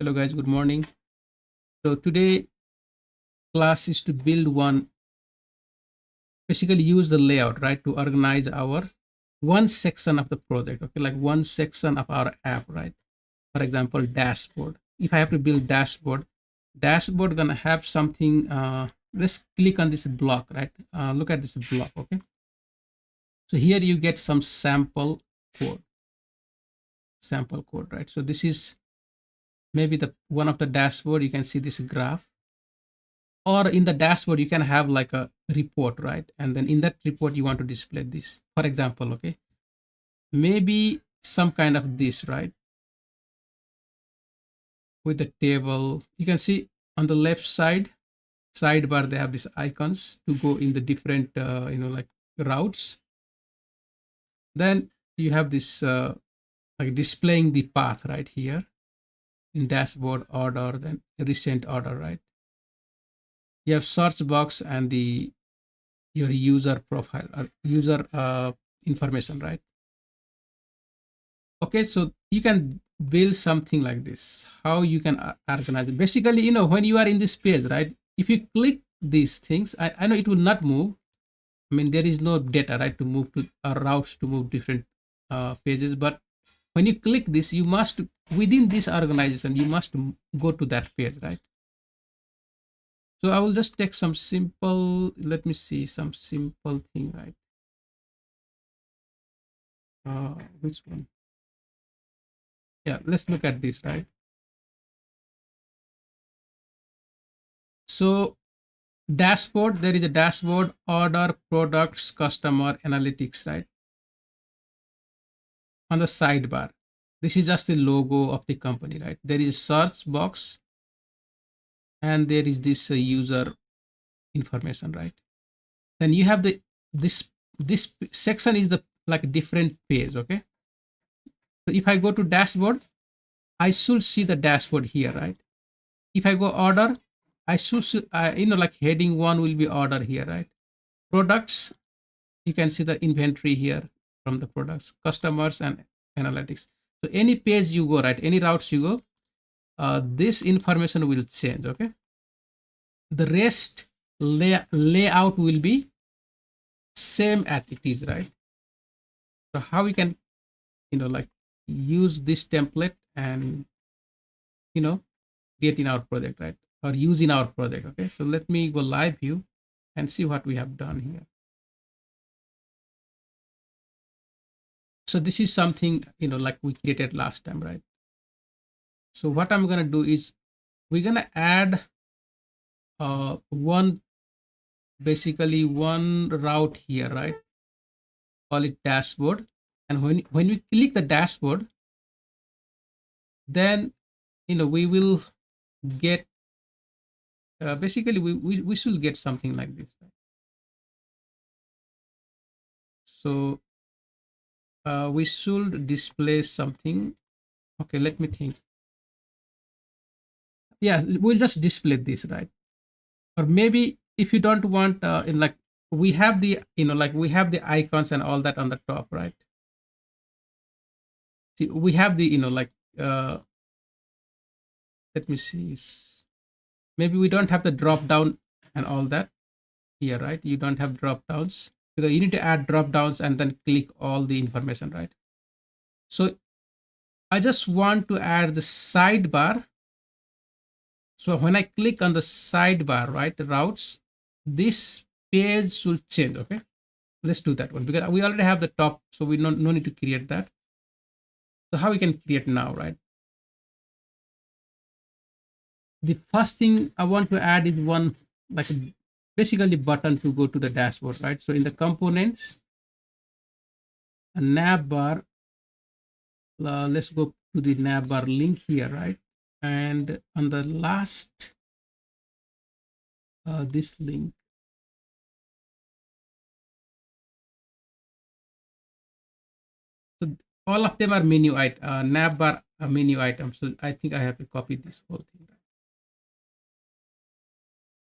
Hello guys, good morning. So today class is to build one, basically use the layout, right, to organize our one section of the project, okay, like one section of our app, right? For example, dashboard. If I have to build dashboard gonna have something, let's click on this block, right? Look at this block, okay? So here you get some code, sample code, right? So this is maybe the one of the dashboard. You can see this graph, or in the dashboard you can have like a report, right? And then in that report you want to display this, for example, okay, maybe some kind of this, right? With the table, you can see on the left side sidebar they have these icons to go in the different like routes. Then you have this like displaying the path right here in dashboard order, then recent order, right? You have search box and the your user profile or user information, right? Okay, so you can build something like this. How you can organize it? Basically, when you are in this page, right? If you click these things, I know it will not move. I mean, there is no data, right, to move to routes to move different pages. But when you click this, you must, within this organization, you must go to that page, right? So I will just take some simple, let me see, some simple thing, right? Which one? Yeah, let's look at this, right? So dashboard, there is a dashboard, order, products, customer, analytics, right? On the sidebar, this is just the logo of the company, right? There is search box and there is this user information, right? Then you have the this section is the like different page, okay? So if I go to dashboard, I should see the dashboard here, right? If I go order, I should like heading one will be order here, right? Products, you can see the inventory here from the products, customers, and analytics. So any page you go, right, any routes you go, this information will change, okay? The rest layout will be same as it is, right? So how we can like use this template and you know create in our project, right, or use in our project. Okay, so let me go live view and see what we have done here. So this is something like we created last time, right? So what I'm gonna do is we're gonna add one, basically one route here, right? Call it dashboard. And when we click the dashboard, then we will get basically we should get something like this, right? So we should display something. Okay, let me think. Yeah, we'll just display this, right? Or maybe if you don't want in like we have the like we have the icons and all that on the top, right? See, we have the like let me see. Maybe we don't have the drop down and all that here, right? You don't have drop downs because you need to add drop downs and then click all the information, right? So I just want to add the sidebar. So when I click on the sidebar, right, routes, this page should change. Okay, let's do that one because we already have the top, so we no need to create that. So how we can create now, right? The first thing I want to add is one like basically button to go to the dashboard, right? So in the components, a nav bar, let's go to the nav bar link here, right? And on the last, this link, so all of them are menu item, nav bar menu item. So I think I have to copy this whole thing, right?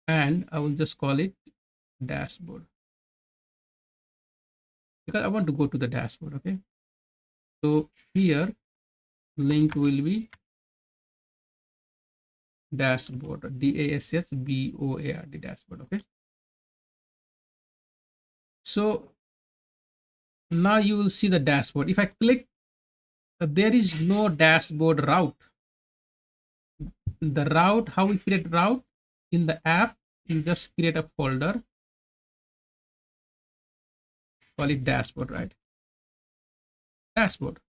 And I will just call it dashboard because I want to go to the dashboard. Okay, so here link will be dashboard, DASSBOARD, dashboard. Okay, so now you will see the dashboard. If I click, there is no dashboard route. The route, how we create route in the app, you just create a folder, call it dashboard, right? Dashboard.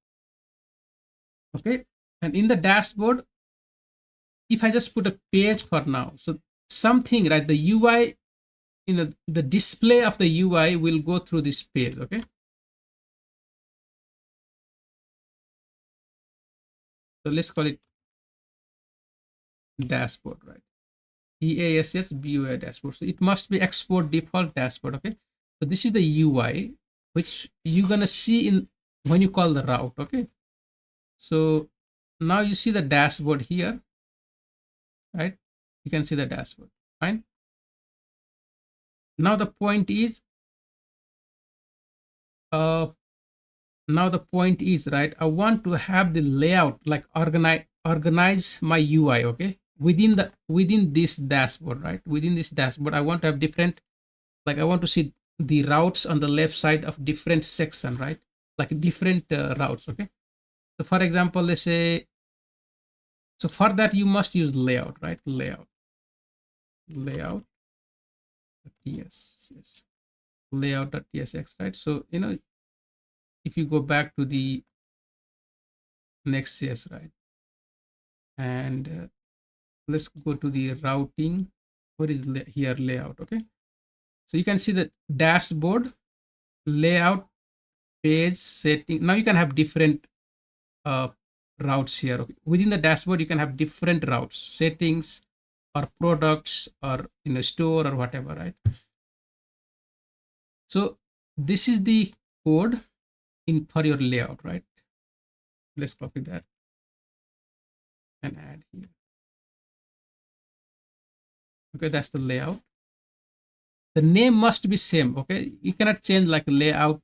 Okay, and in the dashboard, if I just put a page for now, so something, right, the UI, the display of the UI will go through this page. Okay, so let's call it dashboard, right? DASSBOA dashboard. So it must be export default dashboard. Okay, so this is the UI which you're gonna see in when you call the route. Okay, so now you see the dashboard here, right? You can see the dashboard. Fine. Now the point is, uh, right, I want to have the layout, like organize my UI. Okay, within this dashboard, right? Within this dashboard, I want to have different, like I want to see the routes on the left side of different section, right? Like different routes. Okay, so for example, let's say, so for that you must use layout, right? Layout yes, layout.tsx, right? So if you go back to the nextjs, right, and let's go to the routing. What is here? Layout. Okay, so you can see the dashboard, layout, page, setting. Now you can have different uh, routes here. Okay, within the dashboard you can have different routes, settings, or products, or in a store, or whatever, right? So this is the code in for your layout, right? Let's copy that and add here. Okay, that's the layout. The name must be same. Okay, you cannot change like layout.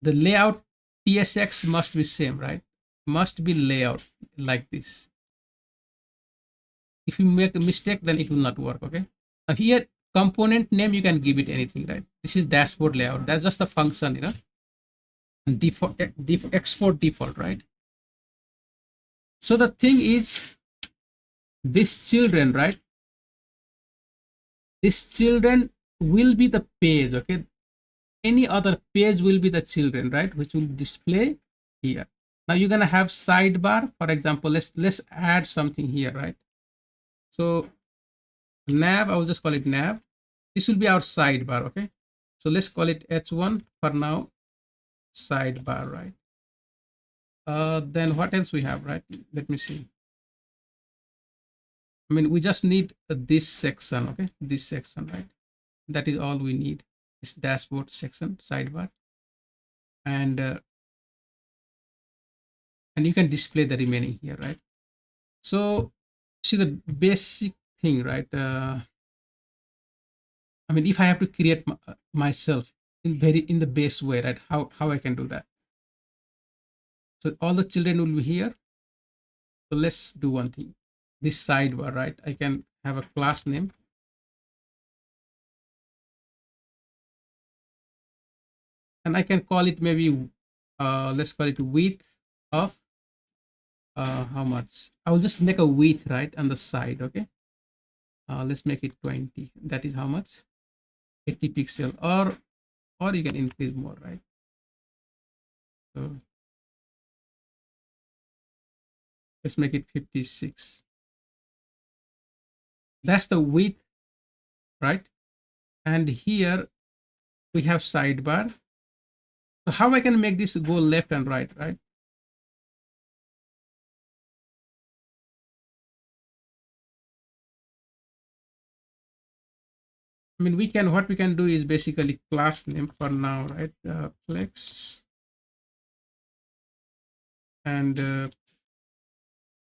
The layout tsx must be same, right? Must be layout like this. If you make a mistake, then it will not work. Okay, now here component name, you can give it anything, right? This is dashboard layout. That's just a function, and default export default, right? So the thing is, this children, right? This children will be the page. Okay, any other page will be the children, right, which will display here. Now you're gonna have sidebar. For example, let's add something here, right? So nav, I will just call it nav. This will be our sidebar. Okay, so let's call it h1 for now, sidebar, right? Then what else we have, right? Let me see. I mean, we just need this section. Okay, this section, right? That is all we need. This dashboard section, sidebar, and you can display the remaining here, right? So see the basic thing, right? I mean, if I have to create myself in the base way, right? How I can do that? So all the children will be here. So let's do one thing. This sidebar, right? I can have a class name, and I can call it maybe let's call it width of how much? I will just make a width, right, on the side. Okay, let's make it 20. That is how much? 80 pixel, or you can increase more, right? So let's make it 56. That's the width, right? And here we have sidebar. So how I can make this go left and right, right? I mean, what we can do is basically class name for now, right? Flex, and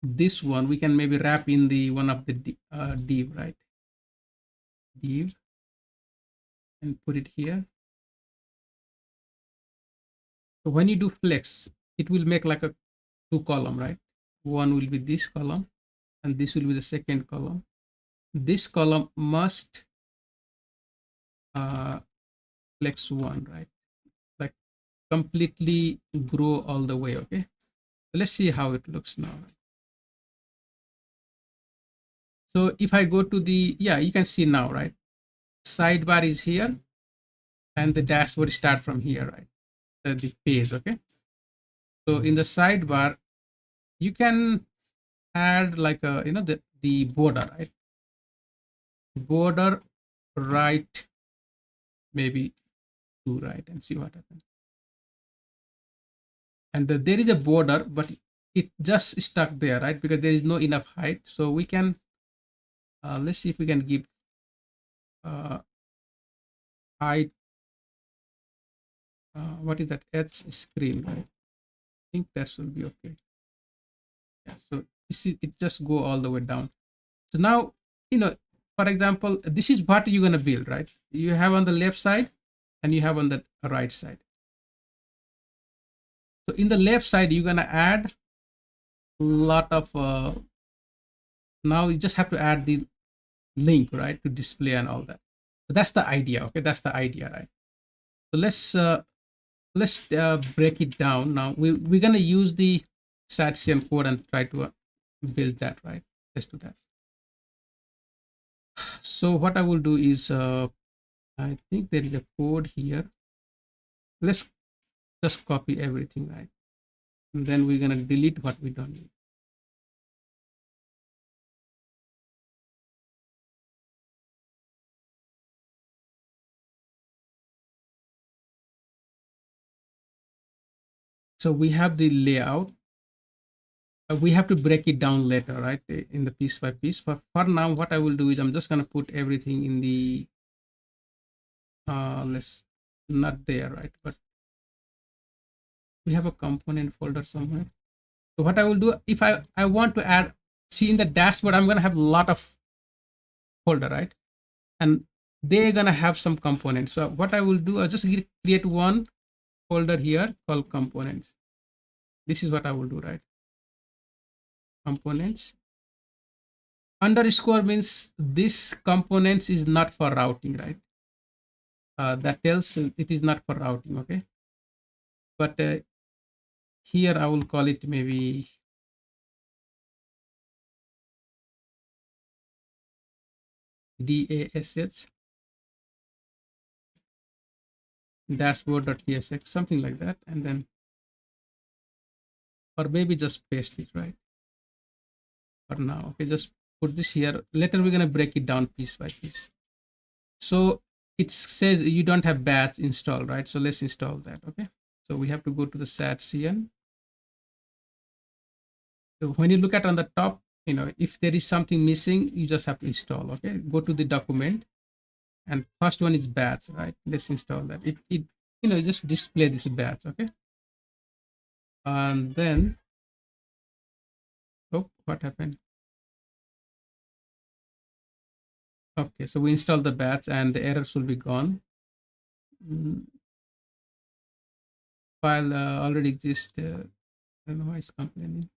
this one we can maybe wrap in the one of the div, right? Div, and put it here. So when you do flex, it will make like a two column, right? One will be this column, and this will be the second column. This column must flex one, right? Like completely grow all the way. Okay, let's see how it looks now. So if I go to the, yeah, you can see now, right? Sidebar is here and the dashboard start from here, right? The page, okay? So in the sidebar, you can add like a, the border, right? Border right, maybe two, right? And see what happens. And there is a border, but it just stuck there, right? Because there is no enough height. So we can, let's see if we can give uh, height, what is that? Edge screen, right? I think that should be okay. Yeah, so you see it just go all the way down. So now, for example, this is what you're going to build, right? You have on the left side and you have on the right side. So in the left side, you're going to add a lot of, now you just have to add the link, right, to display and all that. So that's the idea. Okay, that's the idea, right? So let's break it down. Now we're going to use the shadcn code and try to build that, right? Let's do that. So what I will do is, I think there is a code here. Let's just copy everything, right? And then we're going to delete what we don't need. So we have the layout. We have to break it down later, right? In the piece by piece. For now, what I will do is I'm just going to put everything in the, let's not there, right? But we have a component folder somewhere. So what I will do, if I want to add, see in the dashboard, I'm going to have a lot of folder, right? And they're going to have some components. So what I will do, I'll just create one folder here called components. This is what I will do, right? Components. Underscore means this components is not for routing, right? That tells it is not for routing, okay? But here I will call it maybe DASH dashboard.tsx, something like that. And then, or maybe just paste it, right? For now, okay, just put this here. Later we're going to break it down piece by piece. So it says you don't have batch installed, right? So let's install that, okay? So we have to go to the shadcn. So when you look at on the top, if there is something missing, you just have to install, okay? Go to the document and first one is batch, right? Let's install that. It just display this batch, okay? And then, oh, what happened? Okay, so we install the batch and the errors will be gone. File already exists. I don't know why it's complaining.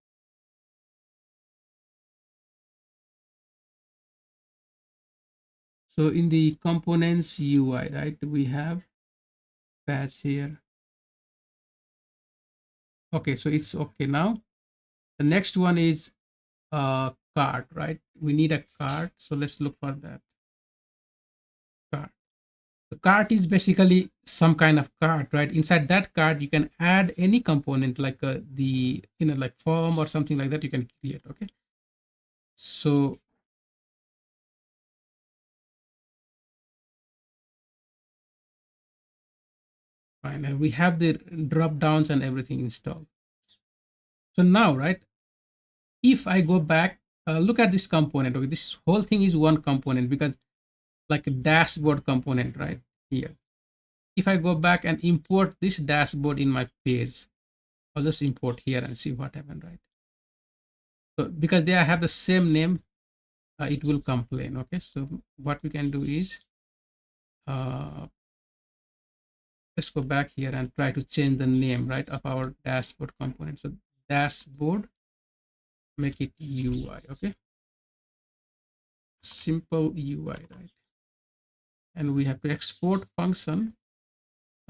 So in the components UI, right, we have batch here. Okay, so it's okay now. The next one is cart, right? We need a cart. So let's look for that cart. The cart is basically some kind of cart, right? Inside that cart, you can add any component like the, like form or something like that you can create, okay? So fine, and we have the drop downs and everything installed. So now, right, if I go back, look at this component. Okay, this whole thing is one component because like a dashboard component right here. If I go back and import this dashboard in my page, I'll just import here and see what happened, right? So because they have the same name, it will complain. Okay, so what we can do is, let's go back here and try to change the name, right, of our dashboard component. So dashboard, make it UI, okay? simple UI, right? And we have to export function.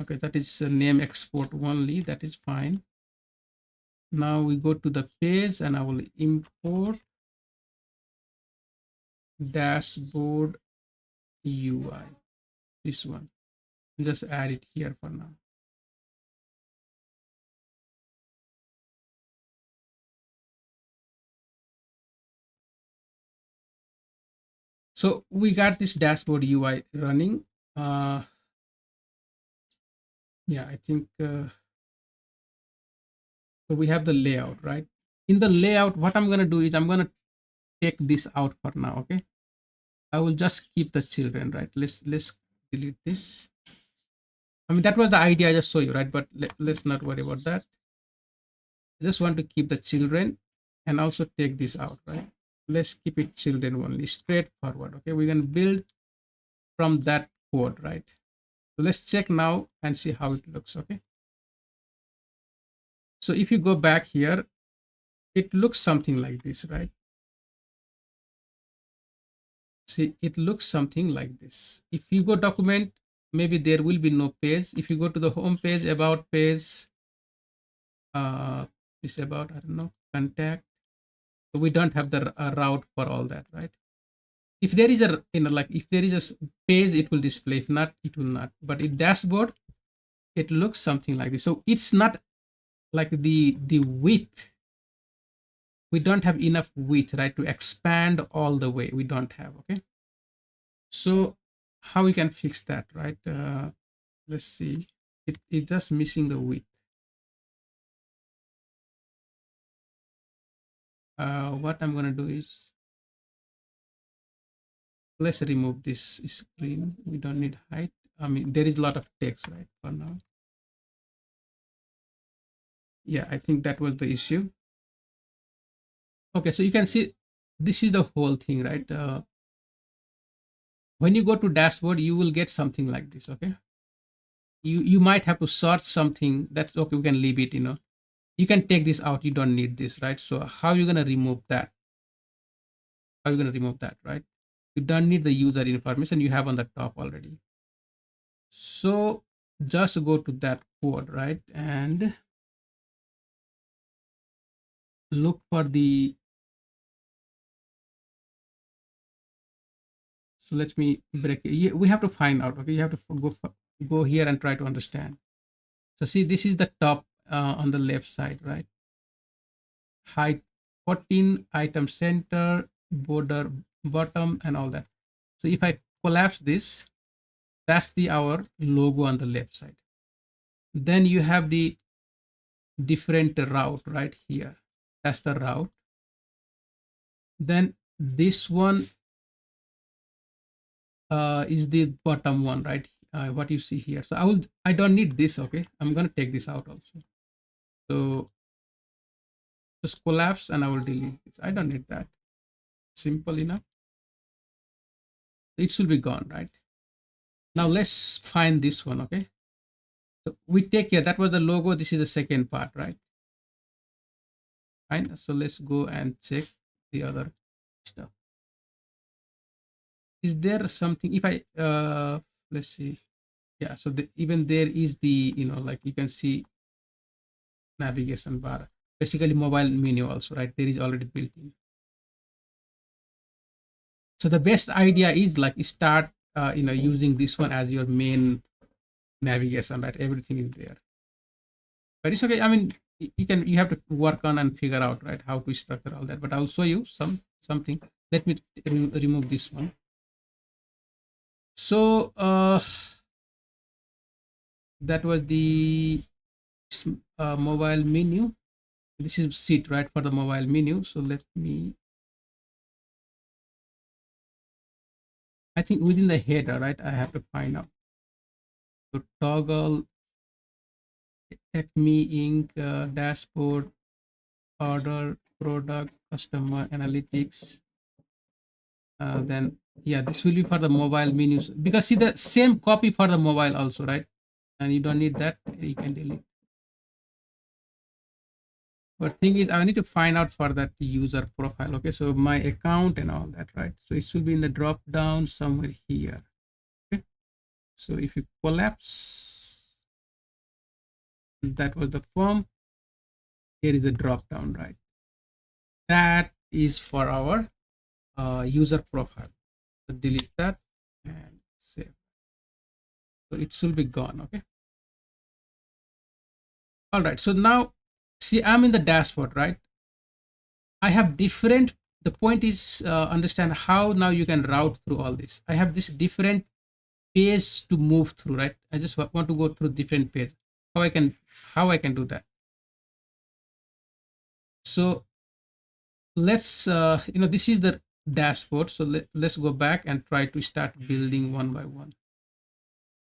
Okay, that is name export only. That is fine. Now we go to the page and I will import dashboard UI. This one. Just add it here for now. So we got this dashboard UI running. Yeah, I think so we have the layout, right? In the layout, what I'm going to do is I'm going to take this out for now. Okay, I will just keep the children, right? Let's delete this. I mean, that was the idea I just saw you, right? But let's not worry about that. I just want to keep the children and also take this out, right? Let's keep it children only, straightforward. Okay, we can build from that code, right? So let's check now and see how it looks. Okay, so if you go back here, it looks something like this, right? See, it looks something like this. If you go document, maybe there will be no page. If you go to the home page, about page, is about, I don't know, contact. So we don't have the route for all that, right? If there is a, like if there is a page, it will display. If not, it will not. But in dashboard, it looks something like this. So it's not like the width. We don't have enough width, right, to expand all the way. We don't have. Okay. So how we can fix that, right? Let's see. It just missing the width. What I'm gonna do is, let's remove this screen. We don't need height. I mean, there is a lot of text, right, for now. Yeah, I think that was the issue. Okay, so you can see this is the whole thing, right? When you go to dashboard, you will get something like this. Okay, you might have to search something. That's okay. We can leave it. You can take this out. You don't need this, right? So how are you gonna remove that? How are you gonna remove that, right? You don't need the user information you have on the top already. So just go to that code, right, and look for the, so let me break it. We have to find out. Okay, you have to go here and try to understand. So see, this is the top on the left side, right? Height 14, item center, border bottom, and all that. So if I collapse this, that's the our logo on the left side. Then you have the different route right here. That's the route. Then this one is the bottom one, right? What you see here. So I don't need this. Okay, I'm gonna take this out also. So just collapse and I will delete this. I don't need that. Simple enough. It should be gone, right? Now let's find this one. Okay, so we take care. That was the logo. This is the second part, right? Fine. So let's go and check the other stuff. Is there something? If I let's see. Yeah. So even there is the, like you can see navigation bar, basically mobile menu also, right? There is already built in. So the best idea is like start using this one as your main navigation, right? Everything is there, but it's okay. I mean, you have to work on and figure out, right, how to structure all that, but I'll show you something. Let me remove this one. So that was the mobile menu. This is seat, right, for the mobile menu. So let me, I think within the header, right, I have to find out. So toggle Acme Inc. Dashboard, order, product, customer analytics. Then yeah, this will be for the mobile menus, because see the same copy for the mobile also, right? And you don't need that. You can delete. But thing is, I need to find out for that user profile. Okay, so my account and all that, right? So it should be in the drop down somewhere here. Okay, so if you collapse, that was the form. Here is a drop down, right? That is for our user profile. So delete that and save. So it should be gone. Okay. All right. So now, see, I'm in the dashboard, right? I have different. The point is understand how now you can route through all this. I have this different page to move through, right? I just want to go through different page. How I can do that? So let's this is the dashboard. So let's go back and try to start building one by one.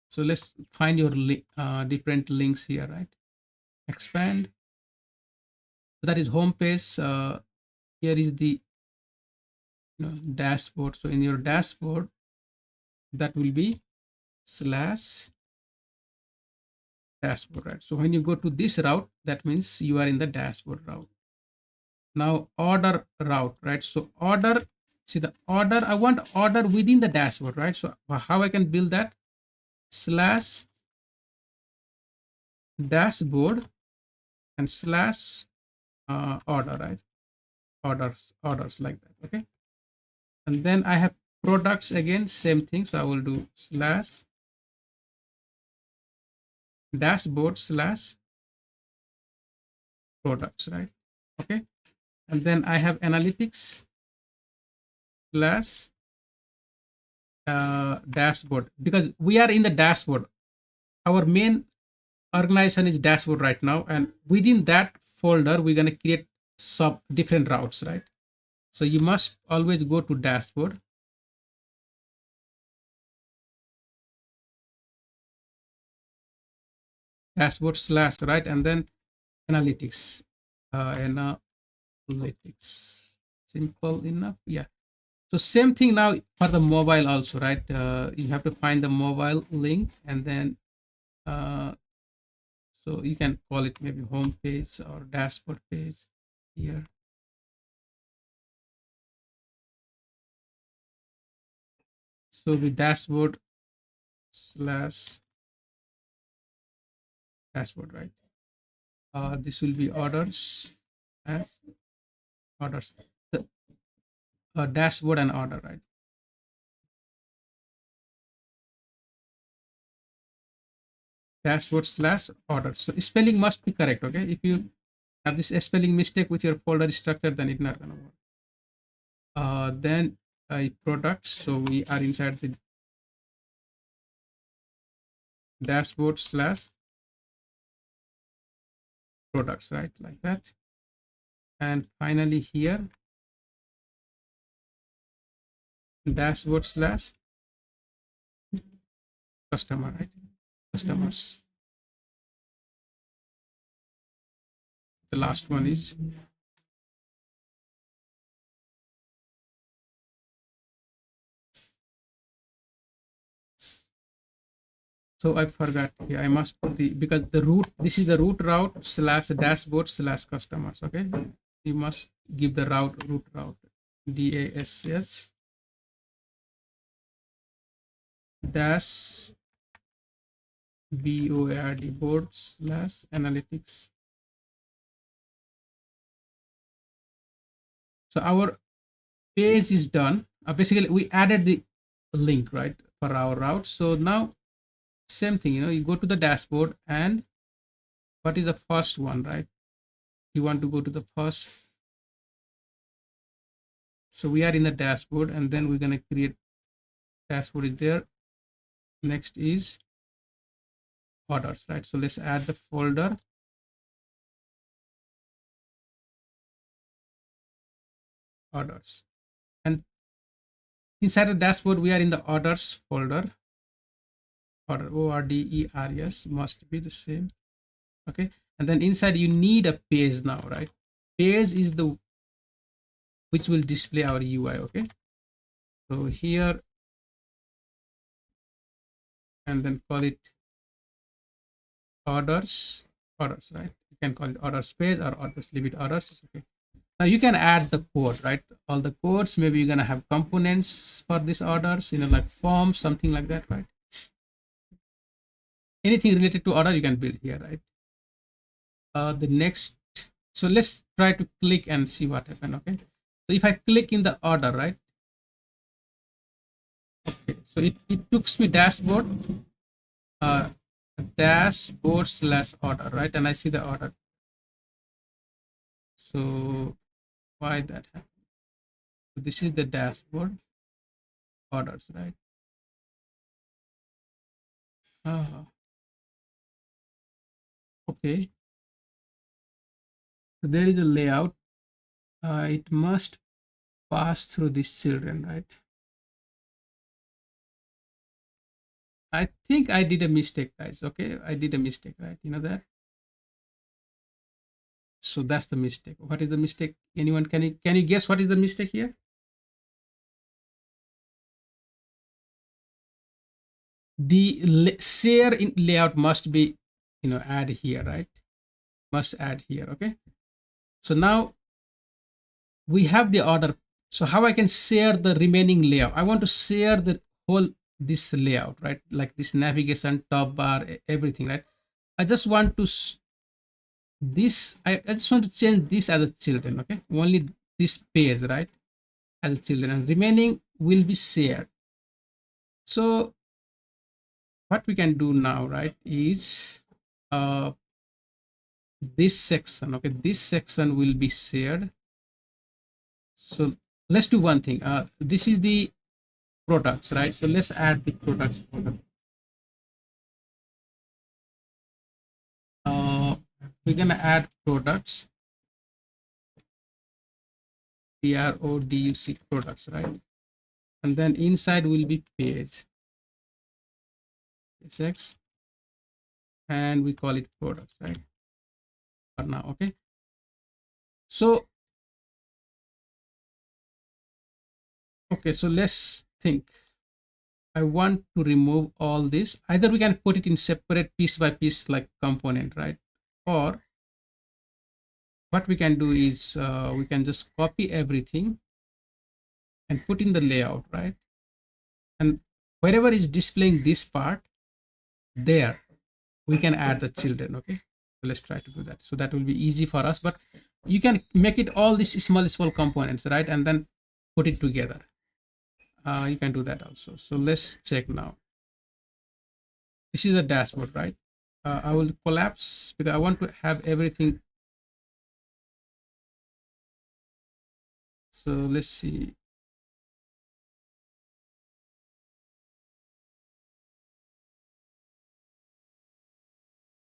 So let's find your different links here, right? Expand. So that is home page. Here is the dashboard. So in your dashboard, that will be slash dashboard, right? So when you go to this route, that means you are in the dashboard route. Now order route, right? So order, see the order, I want order within the dashboard, right? So how I can build that? Slash dashboard and slash order, right? Orders like that. Okay. And then I have products again, same thing. So I will do slash dashboard slash products, right? Okay. And then I have analytics slash dashboard, because we are in the dashboard. Our main organization is dashboard right now, and within that folder we're going to create sub different routes, right? So you must always go to dashboard, slash, right, and then analytics, analytics, simple enough. Yeah. So same thing now for the mobile also, right? You have to find the mobile link, and then so you can call it maybe home page or dashboard page here. So the dashboard slash dashboard, right? This will be orders as orders, the dashboard and order, right? Dashboard slash orders. So spelling must be correct. Okay, if you have this spelling mistake with your folder structure, then it's not gonna work. Then products. So we are inside the dashboard slash products, right? Like that. And finally here, dashboard slash customer, right? Customers. The last one is so I forgot. Yeah, I must put the, because the root, this is the root route slash dashboard slash customers. Okay, you must give the root route DASS dash BOARD board slash analytics. So our page is done. Basically, we added the link, right, for our route. So now same thing, you go to the dashboard, and what is the first one, right? You want to go to the first. So we are in the dashboard, and then we're going to create dashboard is there. Next is orders, right? So let's add the folder orders, and inside the dashboard we are in the orders folder. Order, ORDERS must be the same. Okay, and then inside you need a page now, right? Page is the which will display our UI. Okay, so here, and then call it orders, right? You can call it order space or just leave it orders. It's okay. Now you can add the code, right? All the codes. Maybe you're gonna have components for these orders, like forms, something like that, right? Anything related to order you can build here, right? The next, so let's try to click and see what happened. Okay, so if I click in the order, right? Okay, so it took me dashboard, uh, dashboard slash order, right? And I see the order. So why that happened? So this is the dashboard orders, right? Okay, so there is a layout. It must pass through these children, right? I think I did a mistake, guys. Okay, I did a mistake, right? You know that. So that's the mistake. What is the mistake? Anyone, can you guess what is the mistake here? The share in layout must be, add here, right? Must add here. Okay. So now we have the order. So how I can share the remaining layout? I want to share the whole this layout, right? Like this navigation, top bar, everything, right? I just want to this. I just want to change this as a children. Okay, only this page, right? As a children, and remaining will be shared. So what we can do now, right, is uh, this section. Okay, this section will be shared. So let's do one thing. This is the products, right? So let's add the products. Uh, we're gonna add products. PRODUC products, right? And then inside will be page. X, and we call it products, right? For now, okay. So okay, so let's think. I want to remove all this. Either we can put it in separate piece by piece like component, right? Or what we can do is we can just copy everything and put in the layout, right? And wherever is displaying this part, there we can add the children. Okay, so let's try to do that. So that will be easy for us, but you can make it all these small components, right? And then put it together. You can do that also. So let's check now. This is a dashboard, right? I will collapse because I want to have everything. So let's see.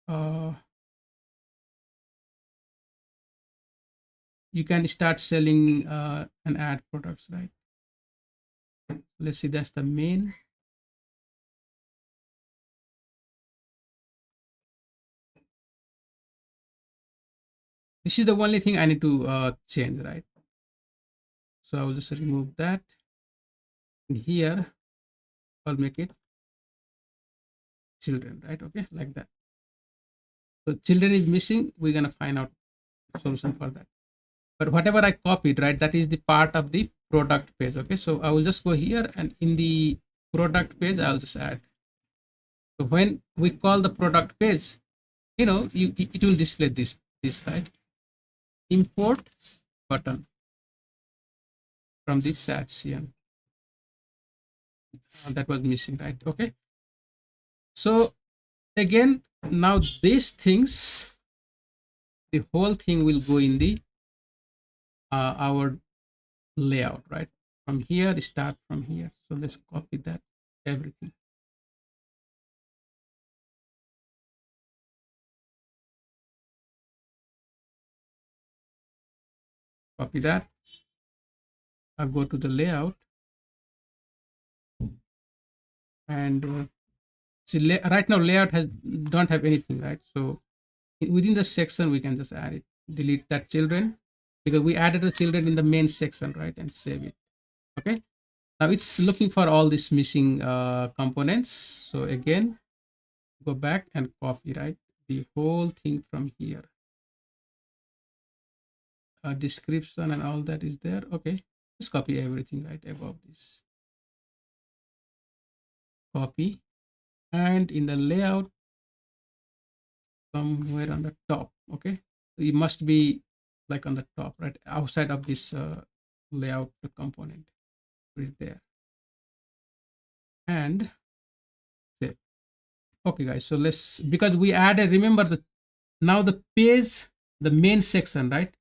Uh, you can start selling and add products, right? Let's see. That's the main. This is the only thing I need to change, right? So I will just remove that. And here I'll make it children, right? Okay, like that. So children is missing. We're gonna find out solution for that. But whatever I copied, right, that is the part of the product page. Okay, so I will just go here and in the product page, I'll just add. So when we call the product page, it will display this, right? Import button from this shadcn. That was missing, right? Okay. So again, now these things, the whole thing will go in the our layout, right? From here, start from here. So let's copy that, everything. Copy that. I'll go to the layout and see right now layout has don't have anything, right? So within the section we can just add it, delete that children because we added the children in the main section, right? And save it. Okay, now it's looking for all these missing components. So again, go back and copy, right, the whole thing from here. description and all that is there. Okay, just copy everything right above this. Copy, and in the layout, somewhere on the top. Okay, it must be like on the top, right outside of this layout component. Put it there and save. Okay, guys. So let's, because we added. Remember the now the page, the main section, right?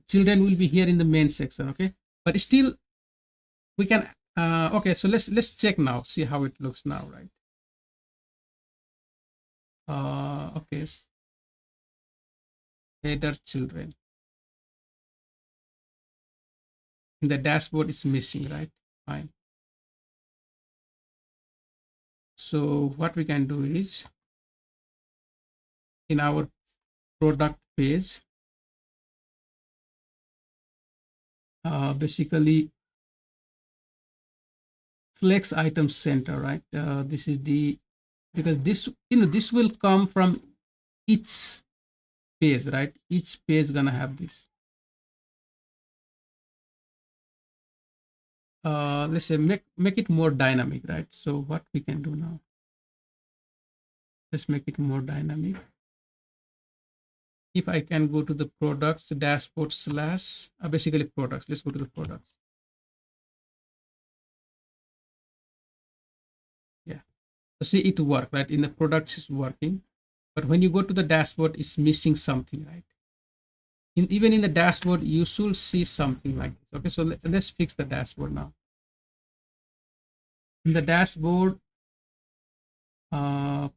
Children will be here in the main section. Okay, but still we can. Okay, so let's check now. See how it looks now, right? Okay, header children. The dashboard is missing, right? Fine. So what we can do is in our product page, basically flex item center, right? This is the, because this, this will come from each page, right? Each page gonna have this. Let's say make it more dynamic, right? So what we can do now, let's make it more dynamic. If I can go to the products dashboard slash, basically products, let's go to the products. Yeah, so see it work, right? In the products is working, but when you go to the dashboard, it's missing something, right? Even in the dashboard, you should see something like this. Okay, so let's fix the dashboard now. In the dashboard, uh,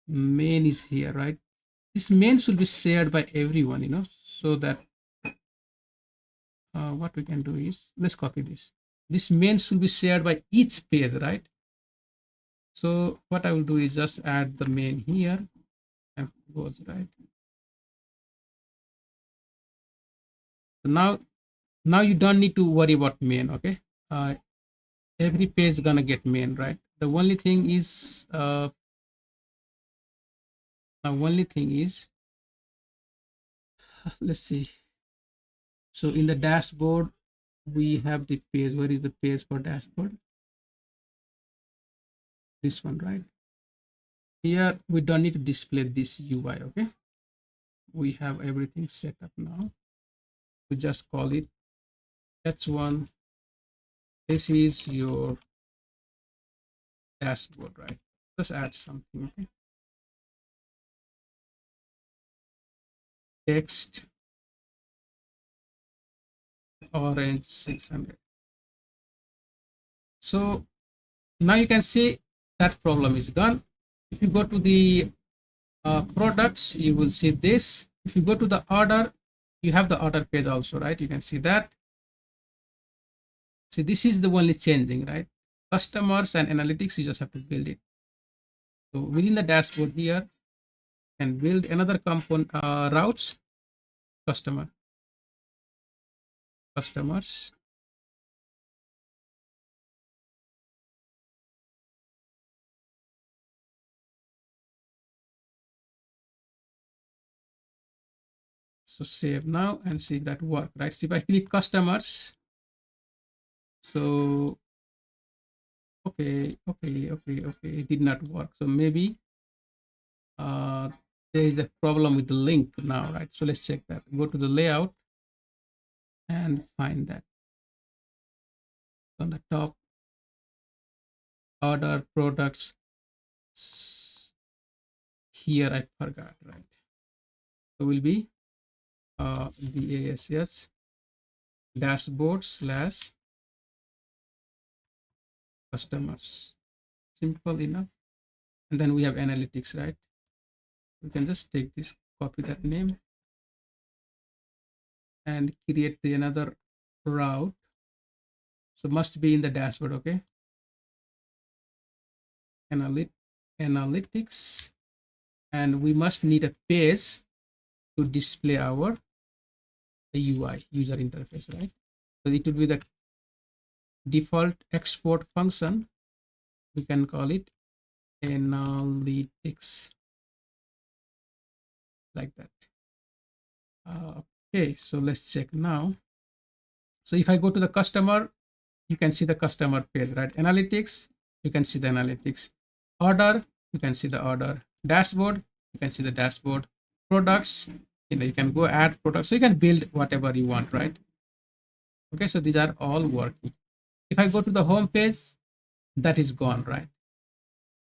main is here, right? This main should be shared by everyone, so that what we can do is, let's copy this. This main should be shared by each page, right? So what I will do is just add the main here and goes right. So now you don't need to worry about main. Okay, every page is gonna get main, right? The only thing is let's see. So in the dashboard, we have the page. Where is the page for dashboard? This one, right? Here we don't need to display this UI. Okay, we have everything set up now. We just call it h1. This is your dashboard, right? Let's add something. Okay, text orange 600. So now you can see that problem is gone. If you go to the products, you will see this. If you go to the order, you have the order page also, right? You can see that. See, this is the only changing, right? Customers and analytics, you just have to build it. So within the dashboard here, you can build another component, routes, customers. So save now and see that work, right? So if I click customers, so okay, it did not work. So maybe there is a problem with the link now, right? So let's check that. Go to the layout and find that on the top, order products. Here I forgot, right? So will be DASS dashboard slash customers. Simple enough. And then we have analytics, right? We can just take this, copy that name and create the another route. So must be in the dashboard. Okay, analytics, and we must need a page to display our UI, user interface, right? So it will be the default export function. We can call it analytics, like that. Okay, so let's check now. So if I go to the customer, you can see the customer page, right? Analytics, you can see the analytics. Order, you can see the order. Dashboard, you can see the dashboard. Products, you can go add products. So you can build whatever you want, right? Okay, so these are all working. If I go to the home page, that is gone, right?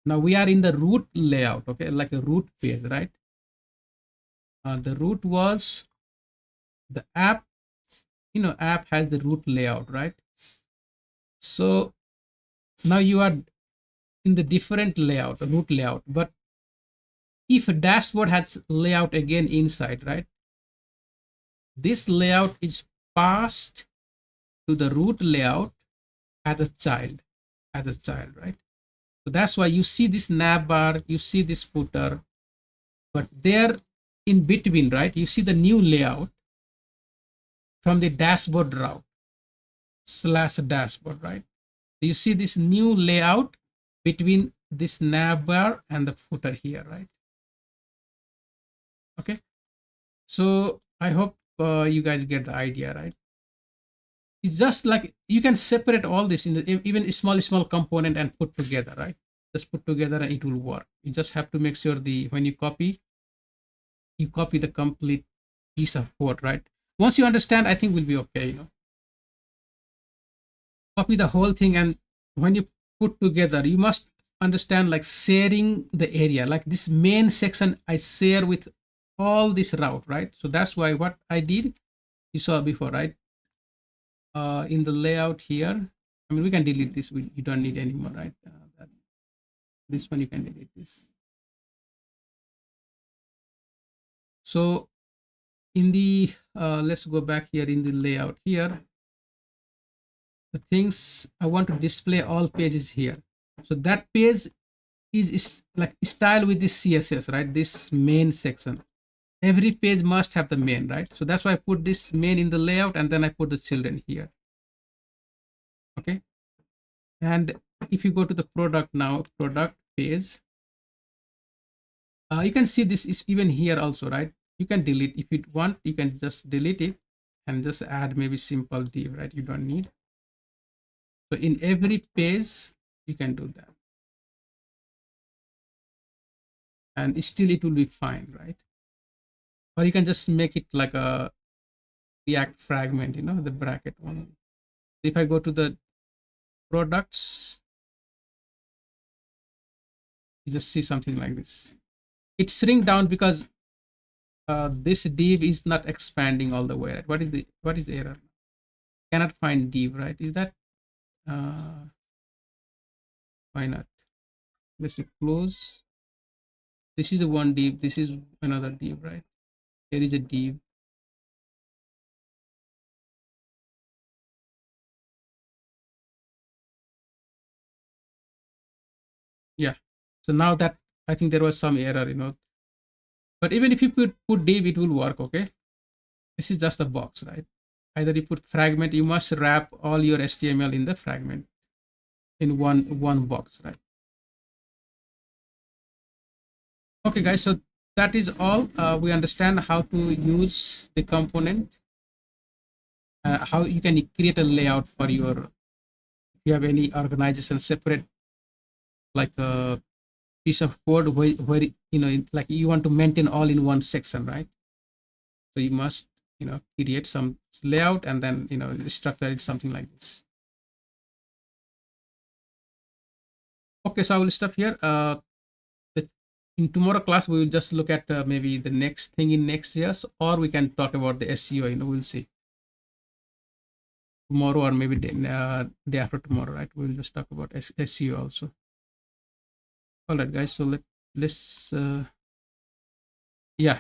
Now we are in the root layout, okay, like a root page, right? The root was the app, app has the root layout, right? So now you are in the different layout, root layout. But if a dashboard has layout again inside, right? This layout is passed to the root layout as a child, right? So that's why you see this nav bar, you see this footer, but there in between, right? You see the new layout from the dashboard route slash dashboard, right? You see this new layout between this nav bar and the footer here, right? Okay, so I hope you guys get the idea, right? It's just like you can separate all this in even small component and put together, right? Just put together and it will work. You just have to make sure when you copy the complete piece of code, right? Once you understand, I think we'll be okay. Copy the whole thing, and when you put together, you must understand like sharing the area. Like this main section, I share with all this route, right? So that's why what I did, you saw before, right? In the layout here, I mean, we can delete this. You don't need anymore, right? This one you can delete this. So in the let's go back here in the layout here. The things I want to display all pages here. So that page is like style with this CSS, right? This main section. Every page must have the main, right? So that's why I put this main in the layout, and then I put the children here. Okay. And if you go to the product now, product page, you can see this is even here also, right? You can delete if you want. You can just delete it and just add maybe simple div, right? You don't need. So in every page, you can do that, and still it will be fine, right? Or you can just make it like a React fragment, the bracket one. If I go to the products, you just see something like this. It shrink down because this div is not expanding all the way, right? What is the error? Cannot find div, right? Is that why not? Let's close. This is a one div, this is another div, right? Here is a div. Yeah, so now that I think there was some error, but even if you put div, it will work. Okay, this is just a box, right? Either you put fragment, you must wrap all your HTML in the fragment in one box, right? Okay guys, so that is all. We understand how to use the component, how you can create a layout for your, if you have any organization separate, like a piece of code where like you want to maintain all in one section, right? So you must create some layout and then structure it something like this. Okay, so I will stop here. In tomorrow class we will just look at maybe the next thing in nextjs, or we can talk about the SEO. We'll see tomorrow, or maybe day after tomorrow, right? We'll just talk about SEO also. All right guys, so let's yeah,